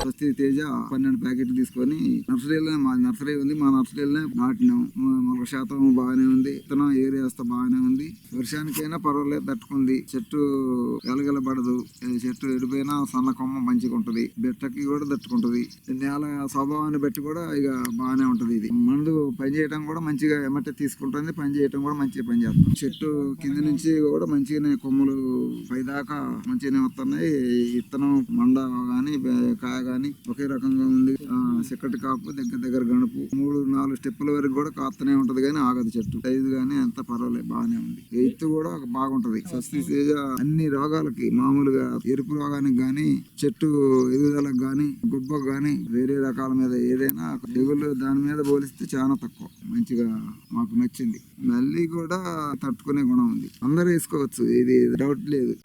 స్వస్తి తేజ 12 ప్యాకెట్లు తీసుకొని నర్సరీలో, మా నర్సరీ ఉంది, మా నర్సరీలోనే నాటినాం. మొలక శాతం బాగానే ఉంది, విత్తనం ఏరియాస్తా బాగానే ఉంది. వర్షానికైనా పర్వాలేదు, తట్టుకుంది. చెట్టు ఎలగలబడదు, చెట్టు ఎడిపోయినా సన్న కొమ్మ మంచిగా ఉంటది, బెట్టకి కూడా తట్టుకుంటది. నేల స్వభావాన్ని బట్టి కూడా ఇక బాగానే ఉంటది. ఇది మందు పని చేయడం కూడా మంచిగా ఎమ్మటే తీసుకుంటుంది, పని చేయడం కూడా మంచిగా పని చేస్తాం. చెట్టు కింద నుంచి కూడా మంచిగానే కొమ్మలు పైదాకా మంచిగానే వస్తున్నాయి. విత్తనం మండ గాని కాయ గాని ఒకే రకంగా ఉంది. చిక్కటి కాపు, దగ్గర గణపు 3-4 స్టెప్పుల వరకు కూడా కాస్తూనే ఉంటది కానీ ఆగదు. చెట్టు సైజు గానీ అంత పర్వాలేదు, బాగానే ఉంది. ఎత్తు కూడా బాగుంటది. స్వస్తి తేజ అన్ని రోగాలకి, మామూలుగా ఎరుపు రోగానికి గాని, చెట్టు ఎదుగుదలకు గాని, గుబ్బకు గాని, వేరే రకాల మీద ఏదైనా తెగుళ్ళు దాని మీద పోలిస్తే చాలా తక్కువ. మంచిగా మాకు నచ్చింది. మళ్ళీ కూడా తట్టుకునే గుణం ఉంది. అందరూ వేసుకోవచ్చు, ఇది డౌట్ లేదు.